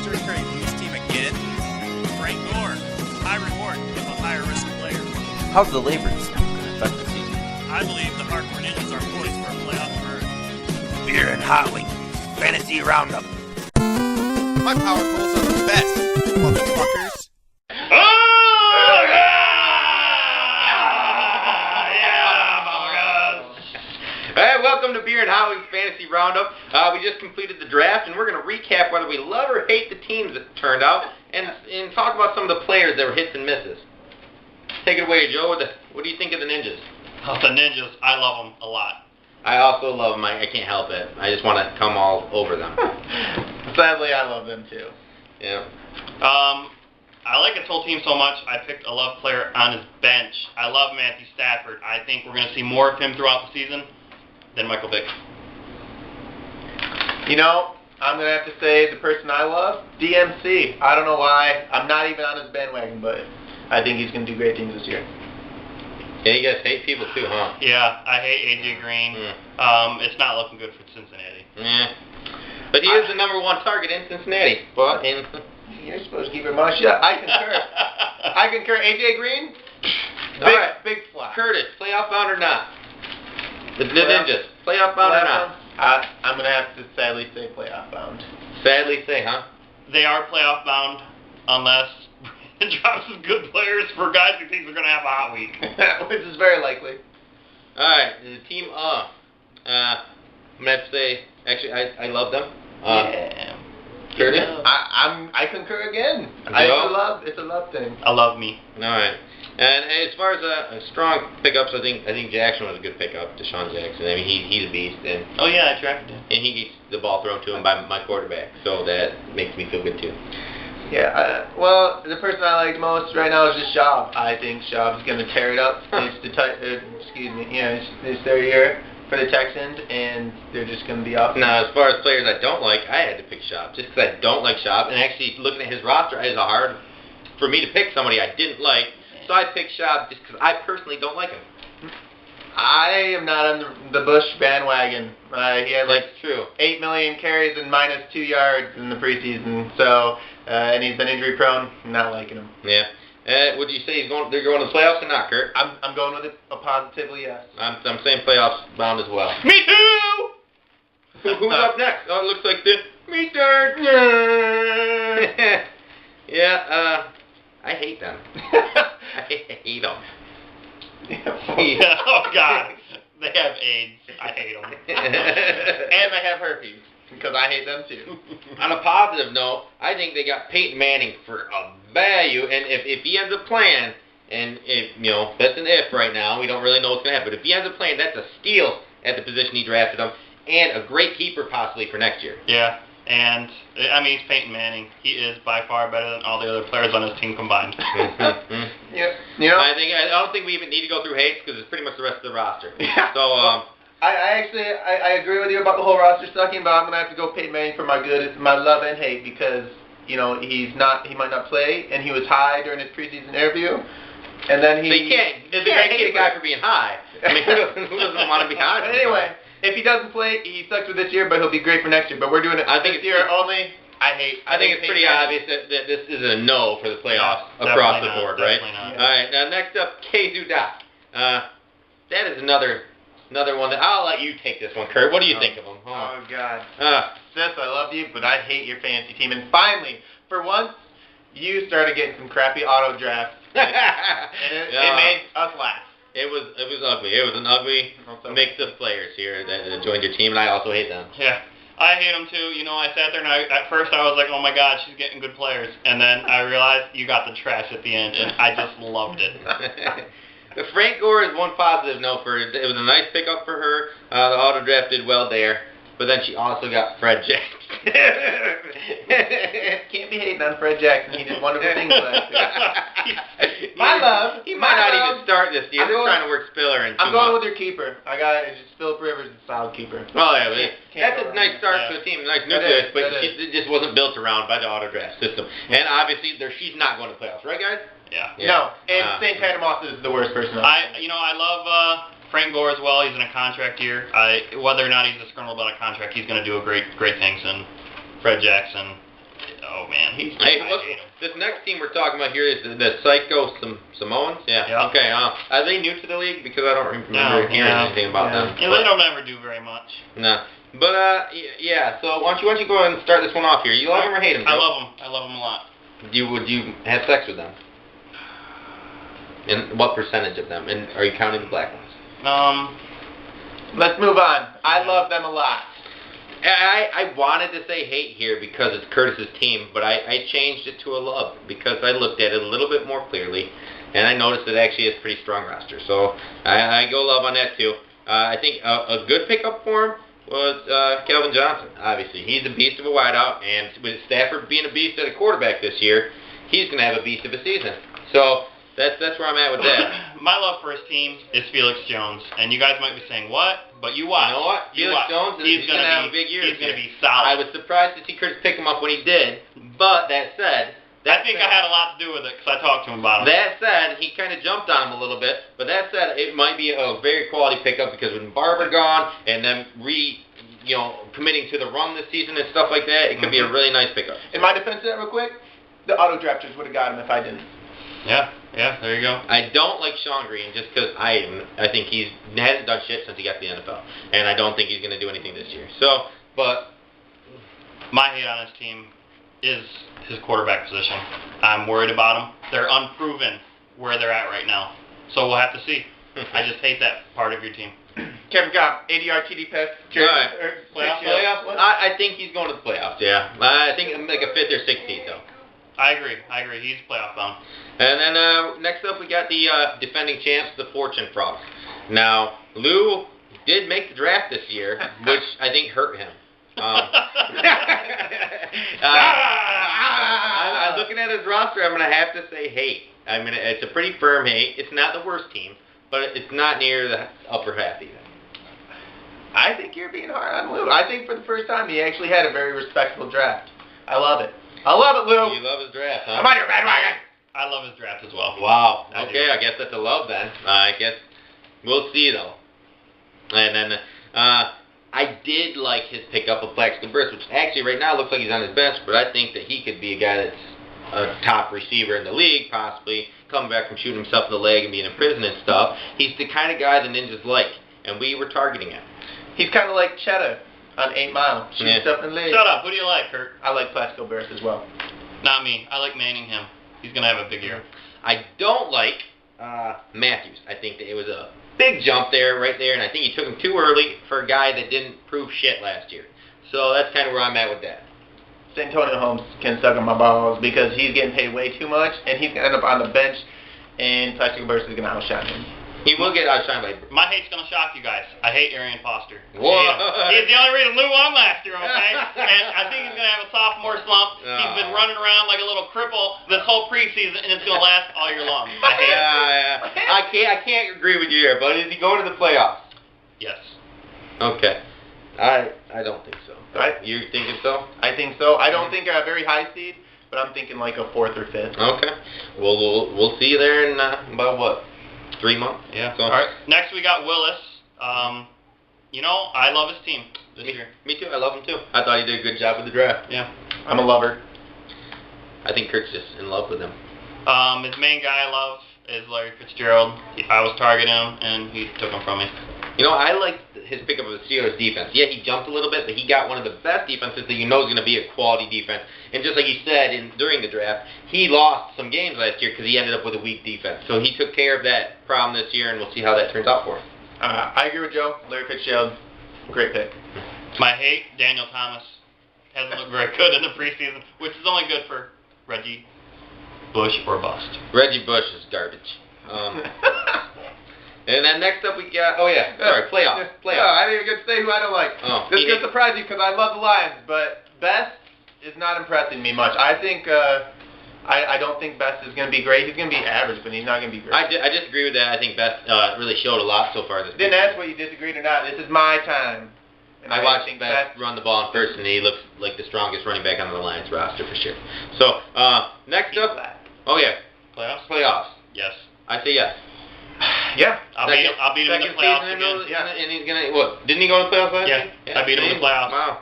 to recruit a Blues team again? Frank Gore. High reward, if a higher risk player. How's the labor dispute going to affect the season? I believe the Hardcore Ninjas are poised for a playoff berth. Beer and Hot Wings Fantasy Roundup. My power tools are the best, motherfuckers. Alright, welcome to Beer and Hot Wings Fantasy Roundup. We just completed the draft, and we're going to recap whether we love or hate the teams that turned out, and talk about some of the players that were hits and misses. Take it away, Joe. What do you think of the Ninjas? Oh, the Ninjas, I love them a lot. I also love them. I can't help it. I just want to come all over them. Sadly, I love them too. Yeah. I like his whole team so much, I picked a love player on his bench. I love Matthew Stafford. I think we're going to see more of him throughout the season than Michael Vick. You know, I'm going to have to say the person I love, DMC. I don't know why. I'm not even on his bandwagon, but I think he's going to do great things this year. Yeah, you guys hate people too, huh? Yeah, I hate AJ Green. It's not looking good for Cincinnati. Yeah. But he is the number one target in Cincinnati. But you're supposed to keep your mouth shut. I concur. I concur. AJ Green, big fly. Curtis, playoff bound or not? The Ninjas, playoff bound or not? I'm going to have to sadly say playoff bound. Sadly say, huh? They are playoff bound unless Brandon drops some good players for guys who think they're going to have a hot week. Which is very likely. Alright, the team I'm going to have to say, actually, I love them. Yeah. Curtis? I concur again. It's a love thing. I love me. Alright. And as far as strong pickups, I think Jackson was a good pickup, Deshaun Jackson. I mean, he's a beast, and Oh yeah, I drafted him. he gets the ball thrown to him by my quarterback, so that makes me feel good too. Yeah, well, the person I like most right now is just Schaub. I think Schaub's going to tear it up. It's their year for the Texans, and they're just going to be up. Now, as far as players I don't like, I had to pick Schaub, just because I don't like Schaub, and actually looking at his roster, it was hard for me to pick somebody I didn't like, so I picked Schaub just because I personally don't like him. I am not on the Bush bandwagon. He had like true. 8 million carries and minus 2 yards in the preseason, so and he's been injury prone. I'm not liking him. Yeah. Would you say they're going to the playoffs or not, Kurt? I'm going with a positively yes. I'm saying playoffs bound as well. Me too! Who's up next? Oh, it looks like the me turn. Yeah, I hate them. I hate them. Oh God, they have AIDS. I hate them. And they have herpes, because I hate them too. On a positive note, I think they got Peyton Manning for a value, and if he ends up playing, and that's an if right now, we don't really know what's going to happen, but if he ends up playing, that's a steal at the position he drafted him, and a great keeper possibly for next year. Yeah, and I mean, he's Peyton Manning. He is by far better than all the other players on his team combined. Yeah. I don't think we even need to go through hates because it's pretty much the rest of the roster. Yeah. So I agree with you about the whole roster sucking, but I'm gonna have to go Peyton Manning for my love and hate, because he might not play, and he was high during his preseason interview, and then so you can't hate a guy for being high. I mean, who doesn't want to be high? But anyway, if he doesn't play, he sucks for this year, but he'll be great for next year. But we're doing it this year only. I think it's pretty obvious that this is a no for the playoffs across the board, right? Not. All right, now next up, Keizu Doc. That is another one that I'll let you take this one, Kurt. What do you think of him? Oh God. Sis, I love you, but I hate your fantasy team. And finally, for once, you started getting some crappy auto drafts. It made us laugh. It was ugly. It was an ugly mix of players here that joined your team, and I also hate them. Yeah. I hate them too. I sat there and at first I was like, oh my God, she's getting good players. And then I realized you got the trash at the end, and I just loved it. The Frank Gore is one positive note for her. It was a nice pickup for her. The auto draft did well there. But then she also got Fred Jackson. Can't be hating on Fred Jackson. He did wonderful things last year. He might not even start this year. They're trying to work Spiller in. I'm going with your keeper. It's just Phillip Rivers is a solid keeper. Oh yeah, that's a nice start for the team, nice nucleus, but it just wasn't built around by the auto draft system. And obviously, she's not going to playoffs, right, guys? Yeah. No, and St. Tanner Moss is the worst person. I love Frank Gore as well. He's in a contract year. Whether or not he's disgruntled about a contract, he's going to do great things. And Fred Jackson, Oh man, He's- Hey, I look, hate him. this next team we're talking about here is the Psycho Samoans. Yeah. Yeah. Okay. Are they new to the league? Because I don't remember No, hearing yeah. anything about Yeah. them. Yeah, they don't ever do very much. No. But yeah. So why don't you go ahead and start this one off here? You love him or hate him? I Joe? love them. I love them a lot. Would you have sex with them? And what percentage of them? And are you counting the black ones? Let's move on. I love them a lot. I wanted to say hate here because it's Curtis's team, but I changed it to a love because I looked at it a little bit more clearly, and I noticed it actually is a pretty strong roster. So I go love on that too. I think a good pickup for him was Kelvin Johnson. Obviously, he's a beast of a wideout, and with Stafford being a beast at a quarterback this year, he's going to have a beast of a season. So that's where I'm at with that. My love for his team is Felix Jones, and you guys might be saying what? But you watch. You know what? You Felix watch. Jones he's going to have be a big year. He's this going to year. be solid. I was surprised to see Curtis pick him up when he did, but that said, I think I had a lot to do with it because I talked to him about him. that said, he kind of jumped on him a little bit, but that said, it might be a very quality pickup because with Barber gone and them committing to the run this season and stuff like that, it could be a really nice pickup. In my defense of that real quick, the auto drafters would have got him if I didn't. Yeah, there you go. I don't like Sean Green just because I think he hasn't done shit since he got to the NFL, and I don't think he's going to do anything this year. So, but My hate on his team is his quarterback position. I'm worried about them. They're unproven where they're at right now. So we'll have to see. I just hate that part of your team. Kevin Cobb, 80-yard TD pass. Right. Playoffs. I think he's going to the playoffs. Yeah, I think like a 5th or 16th though. I agree. He's playoff bound. And then next up, we got the defending champs, the Fortune Frogs. Now, Lou did make the draft this year, which I think hurt him. I'm looking at his roster. I'm going to have to say hate. I mean, it's a pretty firm hate. It's not the worst team, but it's not near the upper half either. I think you're being hard on Lou. I think for the first time he actually had a very respectable draft. I love it. I love it, Lou. You love his draft, huh? I'm on your bandwagon. I love his draft as well. Wow. I Okay, do. I guess that's a love then. I guess we'll see though. And then I did like his pickup of Plaxico Burress, which actually right now looks like he's on his bench, but I think that he could be a guy that's a top receiver in the league, possibly coming back from shooting himself in the leg and being in prison and stuff. He's the kind of guy the Ninjas like, and we were targeting him. He's kind of like Cheddar on 8 Mile. Shooting Yeah. stuff in the leg. Shut up. Who do you like, Kurt? I like Plaxico Burress as well. Not me. I like Manningham. He's going to have a big year. I don't like Matthews. I think that it was a big jump there, right there, and I think he took him too early for a guy that didn't prove shit last year. So that's kind of where I'm at with that. Santonio Holmes can suck on my balls because he's getting paid way too much, and he's going to end up on the bench, and Plaxico Burress is going to outshine him. He will get outshined by. My hate's going to shock you guys. I hate Arian Foster. Whoa. He's the only reason Lou won last year, okay? And I think he's going to have a sophomore slump. He's been running around like a little cripple this whole preseason, and it's going to last all year long. I hate it. Yeah. I can't agree with you here, but is he going to the playoffs? Yes. Okay. I don't think so. Right. You thinking so? I think so. I don't think a very high seed, but I'm thinking like a 4th or 5th. Okay. Well, we'll see you there in about what? 3 months? Yeah. So, All right. Next, we got Willis. I love his team this year. Me too. I love him too. I thought he did a good job with the draft. Yeah. I'm a lover. I think Kurt's just in love with him. His main guy I love is Larry Fitzgerald. I was targeting him, and he took him from me. You know, I like his pickup of the Steelers defense. Yeah, he jumped a little bit, but he got one of the best defenses that you know is going to be a quality defense. And just like he said during the draft, he lost some games last year because he ended up with a weak defense. So he took care of that problem this year, and we'll see how that turns out for him. I agree with Joe. Larry Fitzgerald, great pick. My hate, Daniel Thomas. Hasn't looked very good in the preseason, which is only good for Reggie Bush or bust. Reggie Bush is garbage. And then next up we got, playoffs. I didn't even get to say who I don't like. Oh, This is going to surprise you because I love the Lions, but Best is not impressing me much. I think I don't think Best is going to be great. He's going to be average, but he's not going to be great. I disagree with that. I think Best really showed a lot so far this Didn't season. ask whether you disagreed or not. This is my time. And I watched think Best run the ball in person, and he looks like the strongest running back on the Lions roster for sure. So, next up, playoffs. Yes. I say yes. Yeah. I'll beat him in the Second playoffs season again. and he's gonna what? Didn't he go to the playoffs last Yeah, year? I beat him in the playoffs. Wow.